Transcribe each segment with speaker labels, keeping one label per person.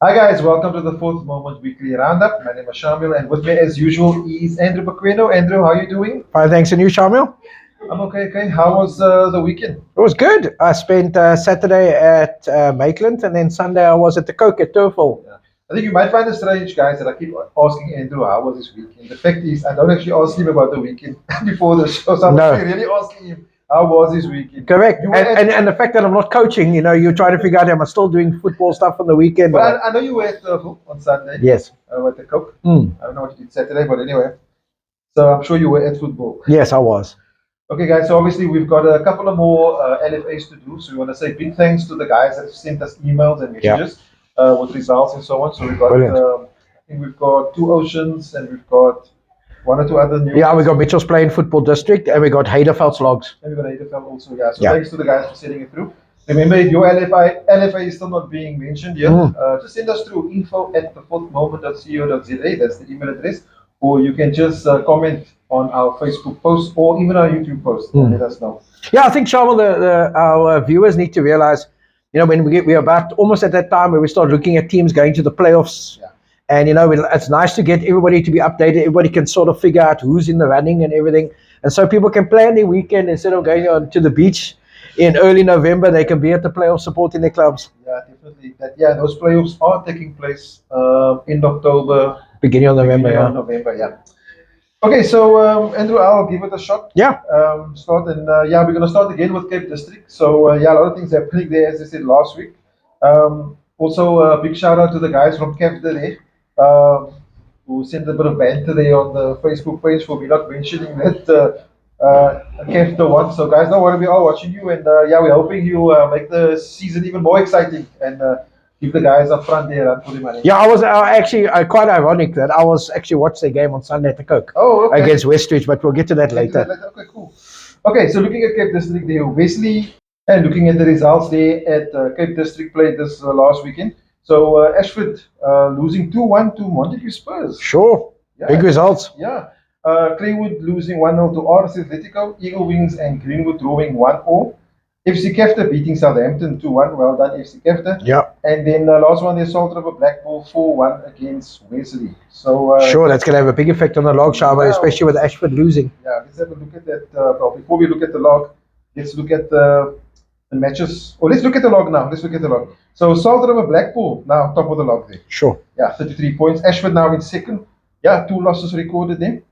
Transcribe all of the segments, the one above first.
Speaker 1: Hi guys, welcome to the Fourth Moment Weekly Roundup. My name is Shamiel, and with me as usual is Andrew Pequeno. Andrew, how are you doing?
Speaker 2: Fine, thanks. And you, Shamiel?
Speaker 1: I'm okay. How was the weekend?
Speaker 2: It was good. I spent Saturday at Maitland, and then Sunday I was at the Coke at Turfville.
Speaker 1: Yeah. I think you might find it strange, guys, that I keep asking Andrew how was his weekend. The fact is, I don't actually ask him about the weekend before the show, so I'm
Speaker 2: No.
Speaker 1: actually really asking him how was his weekend.
Speaker 2: Correct. And the fact that I'm not coaching, you're trying to figure out, am I still doing football stuff on the weekend?
Speaker 1: But I know you were at Dulvie on Sunday.
Speaker 2: Yes.
Speaker 1: With the Coke.
Speaker 2: I
Speaker 1: don't know what you did Saturday, but anyway. So I'm sure you were at football.
Speaker 2: Yes, I was.
Speaker 1: Okay, guys, so obviously we've got a couple of more LFAs to do. So we want to say big thanks to the guys that have sent us emails and messages with results and so on. So we've got, I think we've got 2 Oceans and we've got 1 or 2 other new.
Speaker 2: Yeah, we got Mitchell's Plain Football District and we got Haderfeld's Logs.
Speaker 1: And we got Haderfeld also, yeah. So thanks to the guys for sending it through. Remember, if your LFA is still not being mentioned yet, just send us through info@thefourthmoment.co.za. That's the email address. Or you can just comment on our Facebook post or even our YouTube post and let us know.
Speaker 2: Yeah, I think, Shamiel, our viewers need to realize, when we're about almost at that time where we start looking at teams going to the playoffs.
Speaker 1: Yeah.
Speaker 2: And, it's nice to get everybody to be updated. Everybody can sort of figure out who's in the running and everything. And so people can plan their weekend instead of going on to the beach in early November. They can be at the playoffs supporting their clubs.
Speaker 1: Yeah, definitely. Those playoffs are taking place in October.
Speaker 2: Beginning of November,
Speaker 1: yeah. Okay, so Andrew, I'll give it a shot.
Speaker 2: Yeah.
Speaker 1: Start and we're gonna start again with Cape District. So a lot of things happening there, as I said last week. Also, a big shout out to the guys from Capta there, who sent a bit of banter there on the Facebook page for me not mentioning that Capta won. So guys, don't worry, we are watching you, and we're hoping you make the season even more exciting and. Keep the guys up front there and put the money.
Speaker 2: Yeah, I was actually quite ironic that I was actually watching the game on Sunday at the Coke against Westridge, but we'll get to that later.
Speaker 1: Okay, cool. Okay, so looking at Cape District there, Wesley, and looking at the results there at Cape District played this last weekend. So Ashford losing 2-1 to Montague Spurs.
Speaker 2: Sure, big results.
Speaker 1: Yeah. Claywood losing 1-0 to RC Atletico, Eagle Wings and Greenwood drawing 1-1. FC Capta beating Southampton 2-1. Well done, FC Capta.
Speaker 2: Yeah. And
Speaker 1: then last one, they Salt River Blackpool 4-1 against Wesley. So
Speaker 2: sure, that's going to have a big effect on the log, Shava, especially with Ashford losing.
Speaker 1: Yeah, let's have a look at that. Before we look at the log, let's look at the matches. Or let's look at the log now. So Salt River Blackpool now top of the log there.
Speaker 2: Sure.
Speaker 1: Yeah, 33 points. Ashford now in second. Yeah, 2 losses recorded there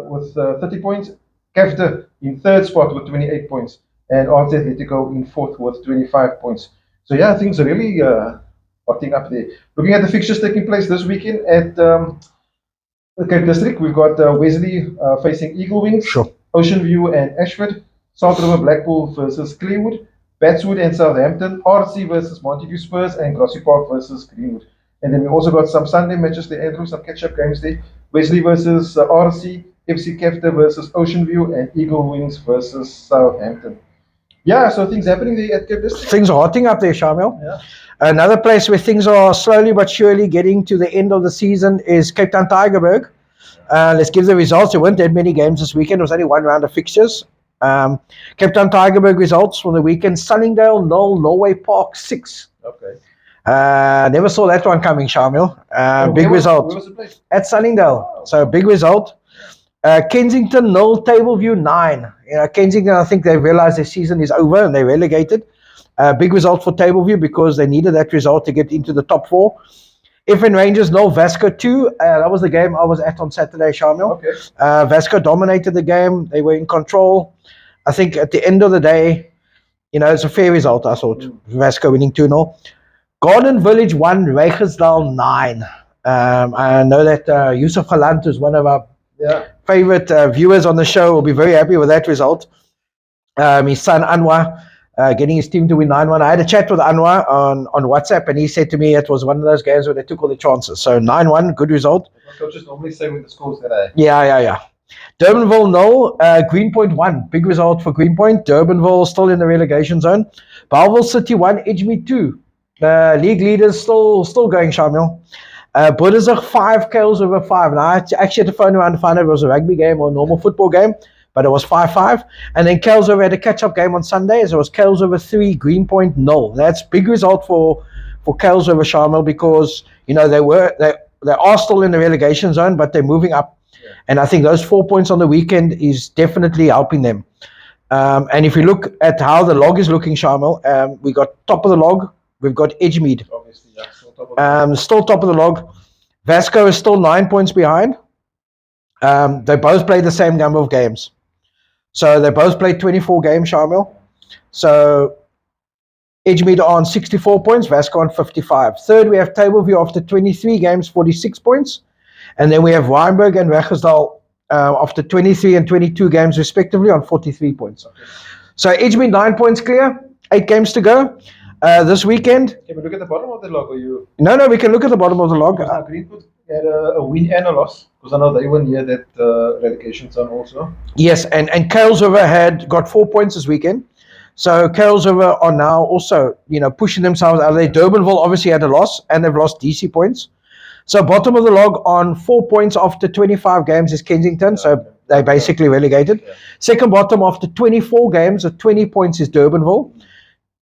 Speaker 1: with 30 points. Capta in third spot with 28 points. And RC Atletico in fourth with 25 points. So things are really hotting up there. Looking at the fixtures taking place this weekend at the Cape District, we've got Wesley facing Eagle Wings,
Speaker 2: sure.
Speaker 1: Ocean View and Ashford, Salt River Blackpool versus Claywood, Batswood and Southampton, RC versus Montague Spurs, and Grassy Park versus Greenwood. And then we also got some Sunday matches there, Andrew, some catch-up games there. Wesley versus RC, FC Capta versus Ocean View, and Eagle Wings versus Southampton. Yeah, so things happening there at Cape District.
Speaker 2: Things are hotting up there, Shamiel.
Speaker 1: Yeah.
Speaker 2: Another place where things are slowly but surely getting to the end of the season is Cape Town Tygerberg. Let's give the results. There weren't that many games this weekend. There was only one round of fixtures. Cape Town Tygerberg results from the weekend. Sunningdale 0, Norway Park 6.
Speaker 1: Okay.
Speaker 2: Never saw that one coming, Shamiel. Big result.
Speaker 1: Where was the place?
Speaker 2: At Sunningdale. Oh. So big result. Kensington 0, Tableview 9. Kensington, I think they realized their season is over and they relegated. Big result for Tableview because they needed that result to get into the top 4. FN Rangers 0, Vasco 2. That was the game I was at on Saturday, Shamiel.
Speaker 1: Okay.
Speaker 2: Vasco dominated the game. They were in control. I think at the end of the day, it's a fair result, I thought. Vasco winning 2-0. Garden Village 1, Reigersdal 9. I know that Yusuf Galant is one of our favorite viewers on the show, will be very happy with that result. His son Anwar getting his team to win 9-1. I had a chat with Anwar on WhatsApp, and he said to me it was one of those games where they took all the chances. So 9-1, good result.
Speaker 1: Coaches normally say when the scores that
Speaker 2: Yeah. Durbanville 0, Greenpoint 1. Big result for Greenpoint. Durbanville still in the relegation zone. Bellville City 1, Edgemere 2. League leaders still going, Shamiel. Buddhism 5, Kales over 5. Now, I actually had to phone around to find out if it was a rugby game or a normal football game, but it was 5-5. And then Kales over had a catch-up game on Sunday, so it was Kales over 3, Greenpoint 0. That's big result for for Kales over Shamiel because they are still in the relegation zone, but they're moving up.
Speaker 1: Yeah.
Speaker 2: And I think those 4 points on the weekend is definitely helping them. And if you look at how the log is looking, Shamiel, we got top of the log. We've got Edgemead.
Speaker 1: Obviously, yeah, still top of the log.
Speaker 2: Still top of the log. Vasco is still 9 points behind. They both played the same number of games. So they both played 24 games, Shamiel. So Edgemead are on 64 points, Vasco on 55. Third, we have Tableview after 23 games, 46 points. And then we have Weinberg and Wegersdal after 23 and 22 games respectively on 43 points.
Speaker 1: Okay.
Speaker 2: So Edgemead 9 points clear, 8 games to go. This weekend.
Speaker 1: Can we look at the bottom of the log? Or you?
Speaker 2: No, we can look at the bottom of the log.
Speaker 1: Because Greenwood had a win and a loss. Because I know they were near that relegation zone also.
Speaker 2: Yes, and Kailsriver had got 4 points this weekend. So Kailsriver are now also, pushing themselves out of there. Durbanville obviously had a loss, and they've lost DC points. So bottom of the log on 4 points after 25 games is Kensington. So they basically relegated. Yeah. Second bottom after 24 games at 20 points is Durbanville.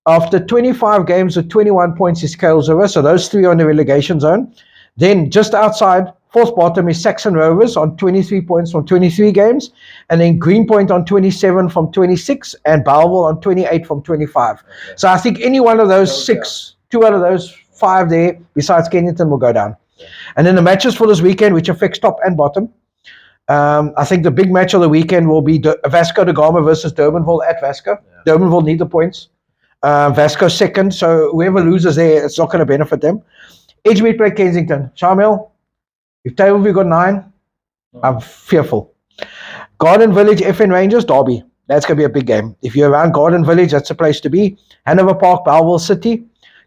Speaker 2: After 25 games with 21 points is Kailsriver. So those three are in the relegation zone. Then just outside, fourth bottom is Saxon Rovers on 23 points from 23 games. And then Greenpoint on 27 from 26. And Belleville on 28 from 25. Okay. So I think any one of those six, 2 out of those 5 there, besides Kensington, will go down. Yeah. And then the matches for this weekend, which affects top and bottom. I think the big match of the weekend will be Vasco da Gama versus Durbanville at Vasco. Yeah. Durbanville need the points. Vasco second, so whoever loses there, it's not going to benefit them. Edgemead play Kensington. Shamiel, if Tableview got 9, I'm fearful. Garden Village, FN Rangers, Derby. That's going to be a big game. If you're around Garden Village, that's the place to be. Hanover Park, Belleville City.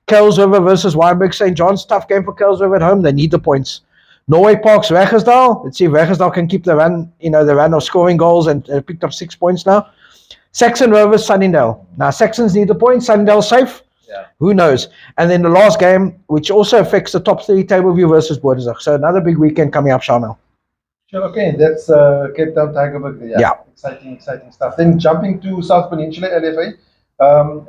Speaker 2: Kailsriver versus Wynberg St. John's. Tough game for Kailsriver at home. They need the points. Norway Parks, Wegersdal. Let's see if Wegersdal can keep the run, the run of scoring goals, and picked up 6 points now. Saxon Rovers, Sunningdale. Now, Saxons need the points. Sunningdale safe. Yeah. Who knows? And then the last game, which also affects the top 3, Tableview versus Boerdenzag. So another big weekend coming up, Shamiel.
Speaker 1: Sure, okay. That's Cape Town Tigerberg. Yeah. Exciting stuff. Then jumping to South Peninsula, LFA.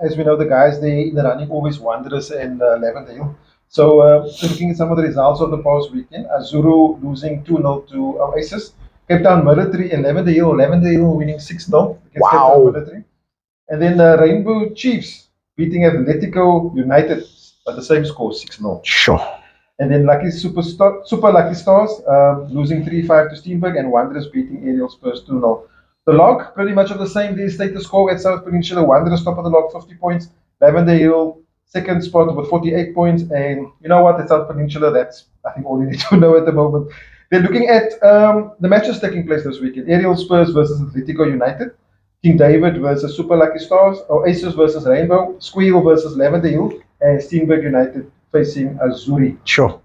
Speaker 1: As we know, the guys there in the running always Wanderers and Lavendale. So looking at some of the results of the past weekend, Azuru losing 2-0 to Oasis. Cape Town Military and Lavendale winning 6-0 against Cape Town Military. And then Rainbow Chiefs beating Atletico United by the same score, 6-0.
Speaker 2: Sure.
Speaker 1: And then Super Lucky Stars losing 3-5 to Steenberg, and Wanderers beating Aerial Spurs 2-0. The log, pretty much of the same day status quo at South Peninsula. Wanderers top of the log, 50 points. Lavendale second spot with 48 points. And you know what, at South Peninsula, that's, I think, all you need to know at the moment. They're looking at the matches taking place this weekend. Aerial Spurs versus Atletico United. King David versus Super Lucky Stars. Oasis versus Rainbow. Squeal versus Lavendale. And Steenberg United facing Azuri.
Speaker 2: Sure.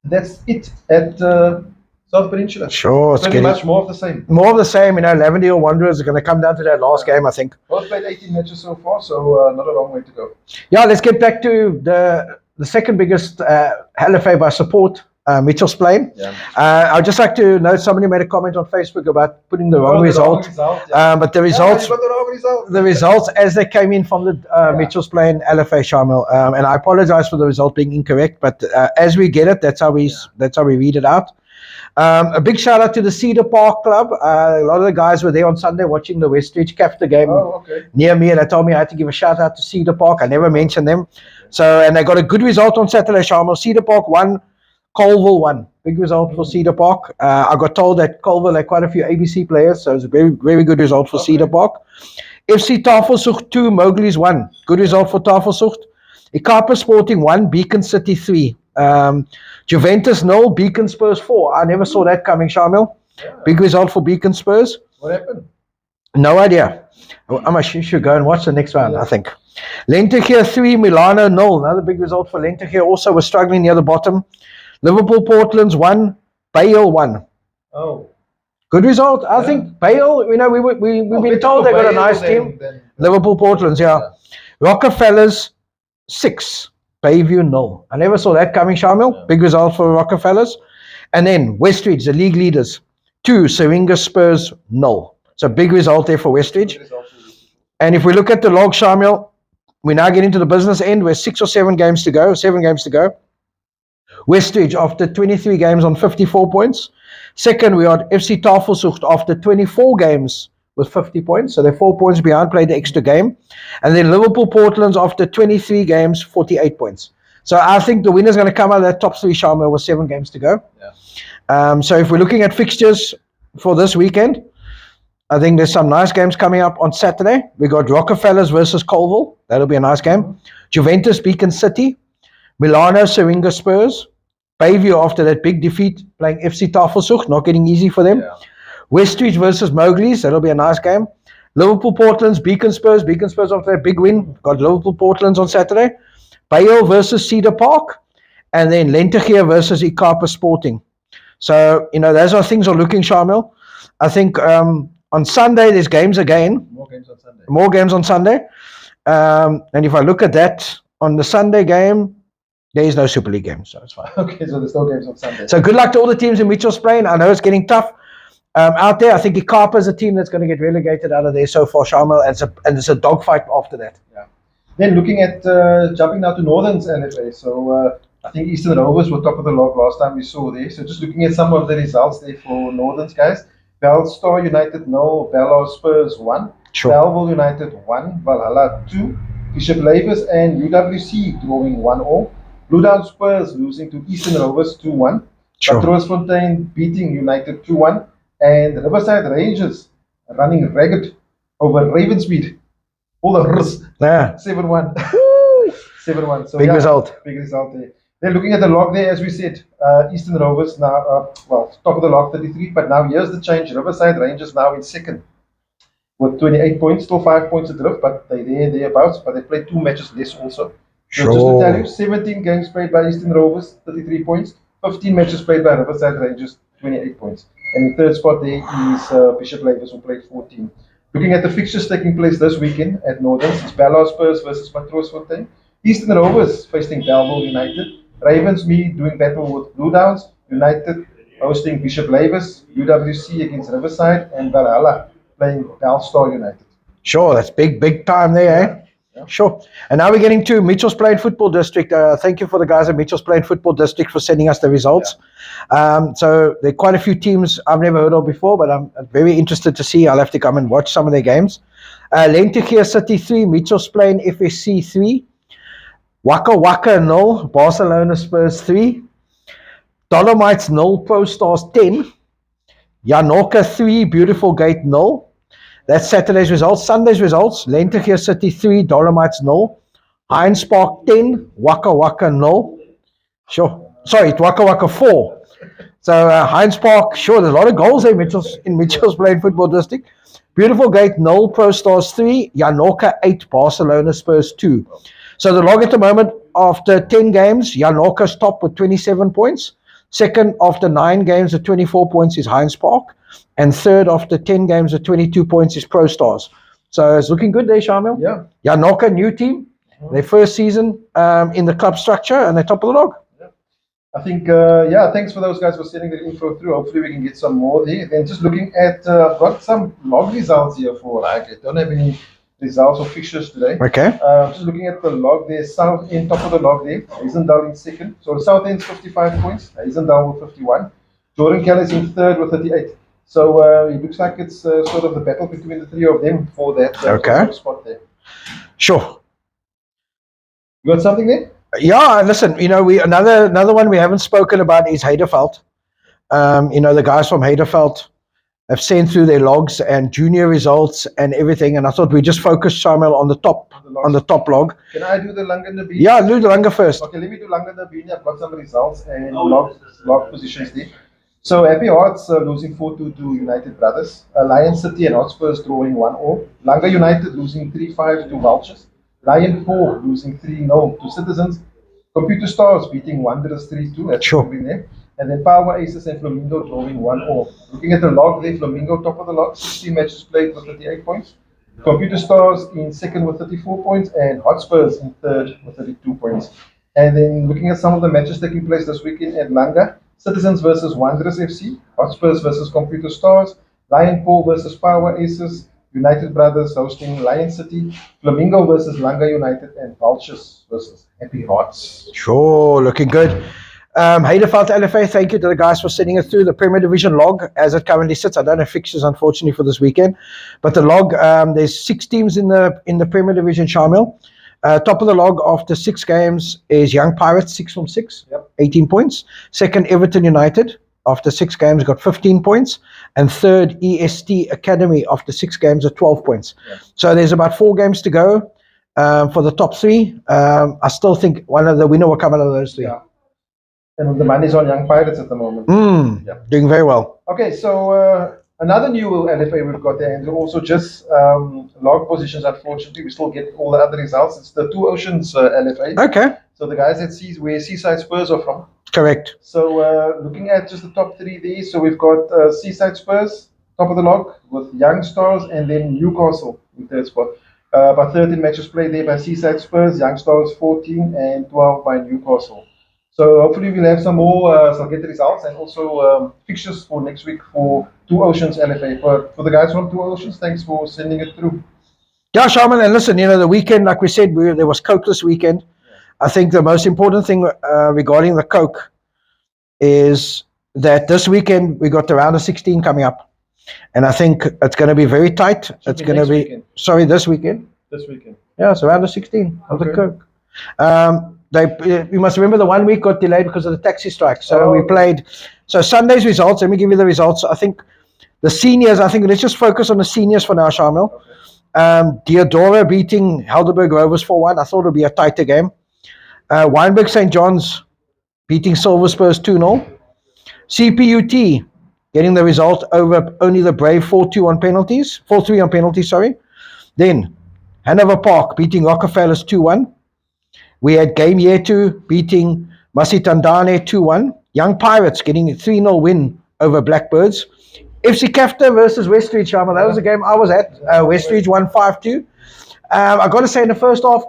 Speaker 1: That's it at South Peninsula.
Speaker 2: Sure.
Speaker 1: It's pretty much more of the same.
Speaker 2: More of the same. Lavendale Wanderers are going to come down to that last game, I think.
Speaker 1: Both played 18 matches so far, so not a long way to go.
Speaker 2: Yeah, let's get back to the second biggest LFA by support. Mitchell's Plain. Yeah. I'd just like to note somebody made a comment on Facebook about putting the wrong result. But the results, the results as they came in from the Mitchell's Plain LFA, Shamiel. And I apologize for the result being incorrect, but as we get it, that's how we read it out. A big shout out to the Cedar Park Club. A lot of the guys were there on Sunday watching the Westridge Capta game near me, and they told me I had to give a shout out to Cedar Park. I never mentioned them. So, and they got a good result on Saturday, Shamiel. Cedar Park won. Colville won. Big result for Cedar Park. I got told that Colville had quite a few ABC players, so it was a very, very good result for Cedar Park. FC Tafelsucht 2, Mowgli's 1. Good result for Tafelsucht. Ikapa Sporting 1, Beacon City 3. Juventus 0, Beacon Spurs 4. I never saw that coming, Shamiel. Yeah. Big result for Beacon Spurs.
Speaker 1: What happened?
Speaker 2: No idea. I should go and watch the next round, I think. Lentegeur 3, Milano 0. Another big result for Lentegeur. Also, was struggling near the bottom. Liverpool Portland's 1, Bale 1.
Speaker 1: Oh,
Speaker 2: good result. I think Bale. We've been told they got a nice team. Liverpool Portland's, Rockefellers 6, Bayview 0. I never saw that coming, Shamiel. Yeah. Big result for Rockefellers. And then Westridge, the league leaders, 2, Syringa Spurs 0. So big result there for Westridge. And if we look at the log, Shamiel, we now get into the business end. We're 6 or 7 games to go. 7 games to go. Westridge after 23 games on 54 points. Second, we are FC Tafelsucht after 24 games with 50 points. So they're 4 points behind, played the extra game. And then Liverpool Portland's after 23 games, 48 points. So I think the winner's going to come out of that top 3, Shamiel, with 7 games to go.
Speaker 1: Yeah.
Speaker 2: So if we're looking at fixtures for this weekend, I think there's some nice games coming up on Saturday. We got Rockefellers versus Colville. That'll be a nice game. Juventus Beacon City. Milano Seringa Spurs. Bayview after that big defeat playing FC Tafelsucht, not getting easy for them.
Speaker 1: Yeah.
Speaker 2: Westridge versus Mowgli's. That'll be a nice game. Liverpool Portland's Beacon Spurs. Beacon Spurs after that big win. Got Liverpool Portland's on Saturday. Bayeux versus Cedar Park. And then Lentegeur versus Ikapa Sporting. So, those are things are looking, Shamiel. I think on Sunday, there's games again.
Speaker 1: More games on Sunday.
Speaker 2: More games on Sunday. And if I look at that, on the Sunday game, there is no Super League game, so it's fine.
Speaker 1: Okay, so there's no games on Sunday.
Speaker 2: So good luck to all the teams in Mitchell's Plain. I know it's getting tough out there. I think Ikapa is a team that's going to get relegated out of there so far, Shamiel, and it's a dogfight after that.
Speaker 1: Yeah. Then looking at jumping now to Northern's LFA. So I think Eastern Rovers were top of the log last time we saw there. So just looking at some of the results there for Northern's guys. Bellstar United 0, Bellor Spurs 1,
Speaker 2: Sure.
Speaker 1: Bellville United 1, Valhalla 2, Bishop Lavis and UWC drawing 1-1. Blue Down Spurs losing to Eastern Rovers 2-1.
Speaker 2: Sure.
Speaker 1: Patroonsfontein beating United 2-1. And Riverside Rangers running ragged over Ravensmead. All the R's.
Speaker 2: Yeah.
Speaker 1: 7-1. 7-1. So
Speaker 2: Big result.
Speaker 1: Big result there. Then looking at the log there, as we said, Eastern Rovers now, top of the log 33, but now here's the change. Riverside Rangers now in second with 28 points, still 5 points adrift, but they're thereabouts, but they played 2 matches less also. So just to tell you, 17 games played by Eastern Rovers, 33 points, 15 matches played by Riverside Rangers, 28 points. And in third spot there is Bishop Lavis, who played 14. Looking at the fixtures taking place this weekend at Northerns, it's Ballard Spurs versus Patroonsfontein. Eastern Rovers facing Bellville United. Ravensmead doing battle with Blue Downs. United hosting Bishop Lavis. UWC against Riverside. And Valhalla playing Bellstar United.
Speaker 2: Sure, that's big time there, eh?
Speaker 1: Yeah.
Speaker 2: Sure. And now we're getting to Mitchell's Plain Football District. Thank you for the guys at Mitchell's Plain Football District for sending us the results. So there are quite a few teams I've never heard of before, but I'm very interested to see. I'll have to come and watch some of their games. Lentegeur City 3, Mitchell's Plain FSC 3. Waka Waka 0, Barcelona Spurs 3. Dolomites 0, Pro Stars 10. Yanoka 3, Beautiful Gate 0. That's Saturday's results. Sunday's results, Lentegeur City 3, Dolomites 0. Heinz Park 10, Waka Waka 0. Sure. Sorry, Waka Waka 4. So Heinz Park, sure, there's a lot of goals there in Mitchell's Plain Football District. Beautiful Gate 0, Pro Stars 3, Yanoka 8, Barcelona Spurs 2. So the log at the moment, after 10 games, Yanoka's top with 27 points. Second, after 9 games at 24 points, is Heinz Park. And third, after 10 games at 22 points, is Pro Stars. So it's looking good there, Shamiel.
Speaker 1: Yeah.
Speaker 2: Yanoka, new team. Their first season in the club structure, and they're top of the log.
Speaker 1: Yeah. I think, thanks for those guys for sending the info through. Hopefully we can get some more there. Then just looking at, I've got some log results here for, I don't have any results or fixtures today.
Speaker 2: Okay.
Speaker 1: Just looking at the log there, South End, top of the log there, Hazendal in second. So the South End's 55 points, Hazendal with 51. Jordan Kelly's in third with 38. So it looks like it's sort of the battle between the three of them for that spot there.
Speaker 2: Sure.
Speaker 1: You got something there?
Speaker 2: Yeah, listen, we another one we haven't spoken about is Heiderveld. The guys from Heiderveld have sent through their logs and junior results and everything, and I thought we just focus, Shamiel, on the top log.
Speaker 1: Can I do the Langa Nabini?
Speaker 2: Yeah, do the Langa first.
Speaker 1: Okay, let me do Langa Nabini. I've got some results and log positions there. So Happy Hearts losing 4-2 to United Brothers. Lion City and Hotspurs drawing 1-0. Langa United losing 3-5 to Vultures. Lion 4 losing 3-0 to Citizens. Computer Stars beating Wanderers 3-2. That's
Speaker 2: sure.
Speaker 1: There. And then Power Aces and Flamingo drawing 1-0. Looking at the log there, Flamingo top of the log, 60 matches played with 38 points. Computer Stars in second with 34 points, and Hotspurs in third with 32 points. And then looking at some of the matches taking place this weekend at Langa, Citizens versus Wanderers FC, Hotspurs versus Computer Stars, Lion Paw versus Power Aces, United Brothers hosting Lion City, Flamingo versus Langa United, and Vultures versus Happy Rods.
Speaker 2: Sure, looking good. Heidelberg LFA, thank you to the guys for sending it through the Premier Division log as it currently sits. I don't have fixtures, unfortunately, for this weekend, but the log, there's 6 teams in the Premier Division, Shamiel. Top of the log after 6 games is Young Pirates, 6 from 6, 18 points. Second, Everton United, after 6 games, got 15 points. And third, EST Academy, after 6 games, at 12 points. So there's about 4 games to go for the top 3. I still think one of the winner will come out of those 3.
Speaker 1: Yeah. And the money's on Young Pirates at the moment.
Speaker 2: Doing very well.
Speaker 1: Okay, so another new LFA we've got there, and also just log positions, unfortunately. We still get all the other results. It's the Two Oceans LFA.
Speaker 2: Okay.
Speaker 1: So the guys at where Seaside Spurs are from.
Speaker 2: Correct.
Speaker 1: So looking at just the top 3 there, so we've got Seaside Spurs, top of the log, with Young Stars, and then Newcastle in third spot. About 13 matches played there by Seaside Spurs, Young Stars 14, and 12 by Newcastle. So hopefully we'll have some more, so I'll get the results, and also fixtures for next week for Two Oceans LFA. For the guys from Two Oceans, thanks for sending it through.
Speaker 2: Yeah, Shamiel, and listen, the weekend, like we said, there was Coke this weekend. I think the most important thing regarding the Coke is that this weekend we got the round of 16 coming up, and I think it's going to be very tight. It's going to be
Speaker 1: weekend.
Speaker 2: Sorry, this weekend.
Speaker 1: This weekend.
Speaker 2: Yeah, it's round of 16 of the Coke. You must remember the 1 week got delayed because of the taxi strike. So we played. So Sunday's results. Let me give you the results. I think the seniors. Let's just focus on the seniors for now, Shamiel. Deodora beating Helderberg Rovers 4-1. I thought it would be a tighter game. Weinberg St. John's beating Silver Spurs 2-0. CPUT getting the result over only the Brave 4-2 on penalties. 4-3 on penalties, sorry. Then Hanover Park beating Rockefellers 2-1. We had Game Year 2 beating Masitandane 2-1. Young Pirates getting a 3-0 win over Blackbirds. FC Kafta versus Westridge, Shama. That was the game I was at. Westridge won 5-2. I got to say, in the first half,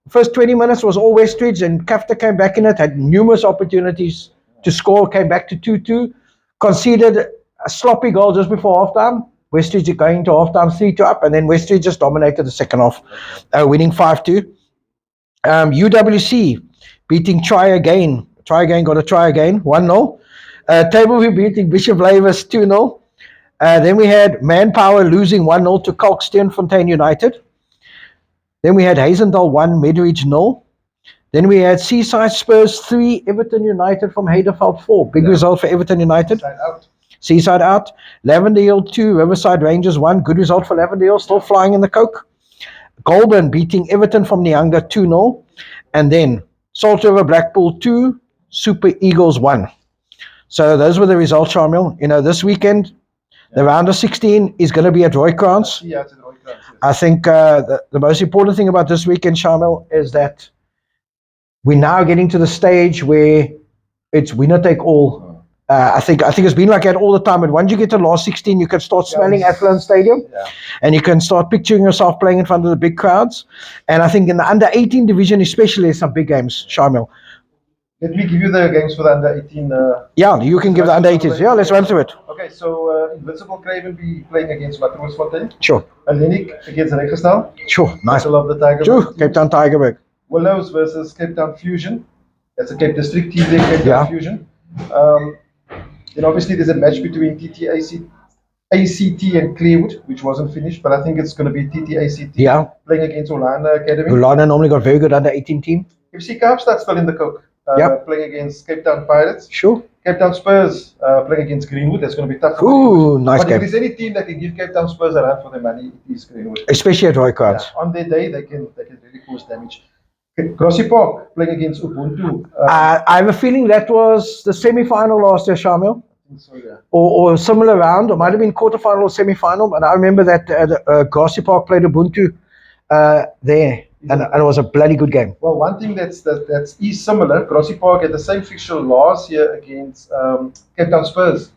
Speaker 2: first 20 minutes was all Westridge, and Kafta came back in it, had numerous opportunities to score, came back to 2-2, conceded a sloppy goal just before halftime. Westridge going to halftime 3-2 up, and then Westridge just dominated the second half, winning 5-2. UWC beating Try Again. Try Again got a try again, 1-0. Tableview beating Bishop Lavers 2-0. Then we had Manpower losing 1-0 to Kalksteenfontein United. Then we had Hazendal 1, Medridge 0. Then we had Seaside Spurs 3, Everton United from Heidelberg 4. Big result for Everton United. Seaside out. Lavender Hill 2, Riverside Rangers 1. Good result for Lavender Hill, still flying in the Coke. Goulburn beating Everton from Nyanga 2-0. And then Salt River Blackpool 2, Super Eagles 1. So those were the results, Shamiel. This weekend, the round of 16 is going to be at Roykrans.
Speaker 1: Yeah, it's in Roykrans. Yes.
Speaker 2: I think the most important thing about this weekend, Shamiel, is that we're now getting to the stage where it's winner take all. I think it's been like that all the time. And once you get to the last 16, you can start smelling Athlone Stadium, and you can start picturing yourself playing in front of the big crowds. And I think in the under 18 division, especially, there's some big games, Shamiel.
Speaker 1: Let me give you the games for the under 18.
Speaker 2: Yeah, you can give the under 18s. Yeah, let's run through it.
Speaker 1: Okay, so Invincible Craven be playing against Matroosfontein.
Speaker 2: Sure.
Speaker 1: Hellenic against Regenstahl.
Speaker 2: Sure, nice.
Speaker 1: Battle of the Tiger.
Speaker 2: Sure, Cape Town Tigerberg.
Speaker 1: Willows versus Cape Town Fusion. That's a Cape District team there, Cape Town Fusion. Then obviously there's a match between ACT and Clearwood, which wasn't finished, but I think it's going to be TTACT playing against Orlando Academy.
Speaker 2: Orlando normally got very good under 18 team.
Speaker 1: FC Kaapstad still in the Coke. Playing against Cape Town Pirates.
Speaker 2: Sure.
Speaker 1: Cape Town Spurs playing against Greenwood. That's going to be tough.
Speaker 2: Ooh, nice
Speaker 1: but
Speaker 2: game.
Speaker 1: If there's any team that can give Cape Town Spurs a run for their money, it is Greenwood.
Speaker 2: Especially at Roykrans.
Speaker 1: On their day, they can really cause damage. Grassy Park playing against Ubuntu.
Speaker 2: I have a feeling that was the semi-final last year, Shamiel.
Speaker 1: So, yeah.
Speaker 2: Or a similar round. It might have been quarterfinal or semi-final. And I remember that Grassy Park played Ubuntu there. And it was a bloody good game.
Speaker 1: Well, one thing that's similar, Grassy Park had the same fixture last year against Cape Town Spurs.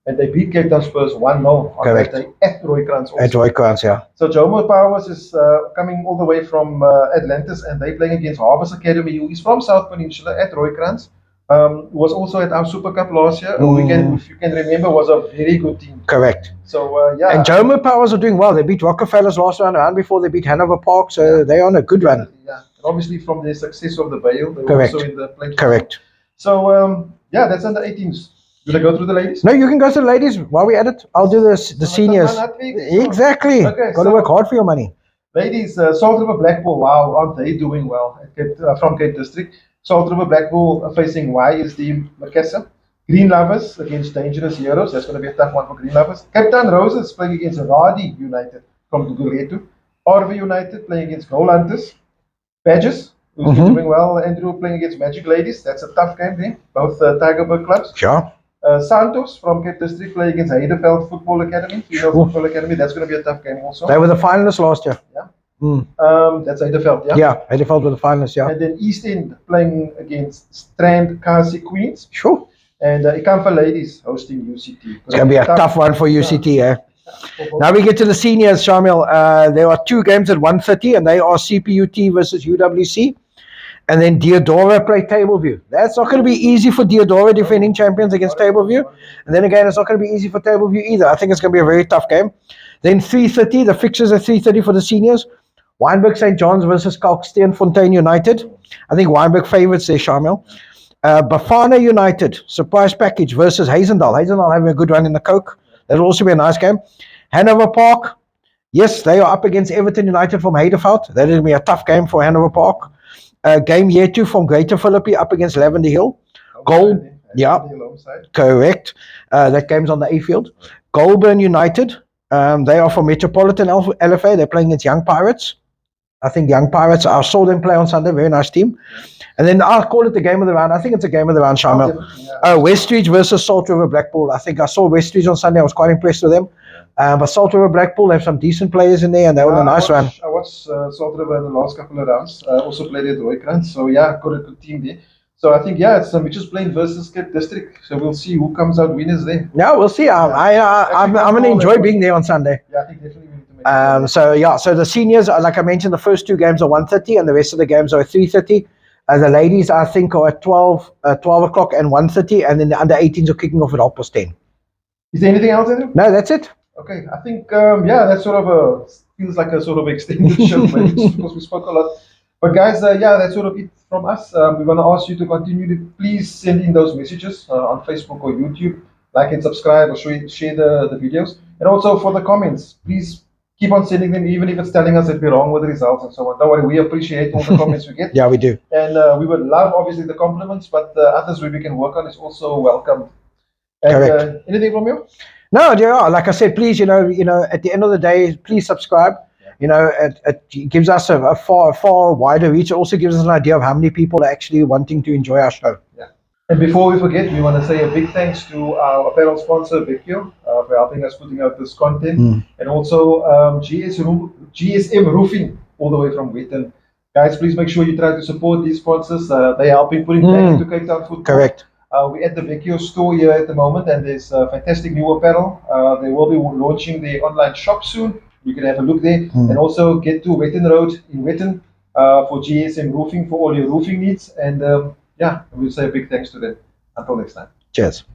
Speaker 1: And they beat Cape Town Spurs 1-0 on that day at Roykrans.
Speaker 2: At Roykrans, yeah.
Speaker 1: So Jomo Powers is coming all the way from Atlantis, and they're playing against Harvest Academy, who is from South Peninsula at Roykrans. Was also at our Super Cup last year. If you can remember, was a very good team.
Speaker 2: Correct.
Speaker 1: So yeah.
Speaker 2: And German Powers are doing well. They beat Rockefellers last round before they beat Hanover Park, so they're on a good run.
Speaker 1: Yeah, and obviously from the success of the Bale, they were
Speaker 2: Correct.
Speaker 1: also in the play.
Speaker 2: Correct.
Speaker 1: So yeah, that's under 18s. Will I go through the ladies?
Speaker 2: No, you can go to the ladies while we at it. I'll do the seniors. Exactly.
Speaker 1: Okay,
Speaker 2: Got to work hard for your money.
Speaker 1: Ladies, Salt River Blackpool, wow, aren't they doing well from Cape District? Salt River Blackpool facing YSD Macassar. Green Lovers against Dangerous Heroes. That's going to be a tough one for Green Lovers. Cape Town Roses playing against Radi United from Guguletu. Orve United playing against Goal Hunters. Badges, who's been doing well. Andrew playing against Magic Ladies. That's a tough game there. Both Tigerbird clubs.
Speaker 2: Sure.
Speaker 1: Santos from Cape District playing against Heideveld Football Academy. Female Football Academy. That's going to be a tough game also.
Speaker 2: They were the finalists last year.
Speaker 1: Yeah. That's Heideveld, yeah?
Speaker 2: Yeah, Heideveld were the finalists, yeah.
Speaker 1: And then East End playing against Strand Kasi Queens.
Speaker 2: Sure.
Speaker 1: And Ikamfa Ladies hosting UCT.
Speaker 2: It's going to be a tough one for UCT, eh? Now we get to the seniors, Shamiel. There are 2 games at 1:30, and they are CPUT versus UWC. And then Deodora play Tableview. That's not going to be easy for Deodora, defending champions, against Tableview. And then again, it's not going to be easy for Tableview either. I think it's going to be a very tough game. Then 3:30, the fixtures are 3:30 for the seniors. Wynberg St. John's versus Kalksteenfontein United. I think Wynberg favorites there, Shamiel. Bafana United, surprise package versus Hazendal. Hazendal having a good run in the Coke. That'll also be a nice game. Hanover Park, yes, they are up against Everton United from Heideveld. That will be a tough game for Hanover Park. Game year 2 from Greater Philippi up against Lavender Hill. Goal, yeah, correct. That game's on the A field. Goulburn United, they are from Metropolitan LFA. They're playing against Young Pirates. I think Young Pirates, I saw them play on Sunday, very nice team. And then I'll call it the game of the round. I think it's a game of the round, Shamiel. Westridge versus Salt River Blackpool. I think I saw Westridge on Sunday. I was quite impressed with them. But Salt River Blackpool have some decent players in there, and they were on a nice run.
Speaker 1: I watched Salt River in the last couple of rounds. Also played at Roykrans. So yeah, got a good team there. So I think, yeah, it's Mitchells Plain versus Cape District. So we'll see who comes out winners there.
Speaker 2: Yeah, we'll see. I'm going to enjoy being there on Sunday.
Speaker 1: Yeah, I think definitely we need to make
Speaker 2: so the seniors, like I mentioned, the first 2 games are 1:30, and the rest of the games are at 3:30. The ladies, I think, are at 12 o'clock and 1:30, and then the under 18s are kicking off at 10:30.
Speaker 1: Is there anything else, Andrew?
Speaker 2: No, that's it.
Speaker 1: Okay, I think, yeah, that sort of feels like a sort of extended show, maybe, because we spoke a lot. But guys, yeah, that's sort of it from us. We're going to ask you to continue to please send in those messages on Facebook or YouTube. Like and subscribe or share the videos. And also for the comments, please keep on sending them, even if it's telling us that we're wrong with the results and so on. Don't worry, we appreciate all the comments we get.
Speaker 2: Yeah, we do.
Speaker 1: And we would love, obviously, the compliments, but others we can work on is also welcome. And,
Speaker 2: correct.
Speaker 1: Anything from you?
Speaker 2: No, yeah, like I said, please, at the end of the day, please subscribe. It gives us a far wider reach. It also gives us an idea of how many people are actually wanting to enjoy our show.
Speaker 1: Yeah. And before we forget, we want to say a big thanks to our apparel sponsor, Pequeno, for helping us putting out this content. And also GSM Roofing, all the way from Witten. Guys, please make sure you try to support these sponsors. They're helping putting back into Cape Town football.
Speaker 2: Correct.
Speaker 1: We're at the Vecchio store here at the moment, and there's fantastic new apparel. They will be launching the online shop soon. You can have a look there. And also get to Witten Road in Witten for GSM Roofing for all your roofing needs. And yeah, we'll say a big thanks to them. Until next time.
Speaker 2: Cheers.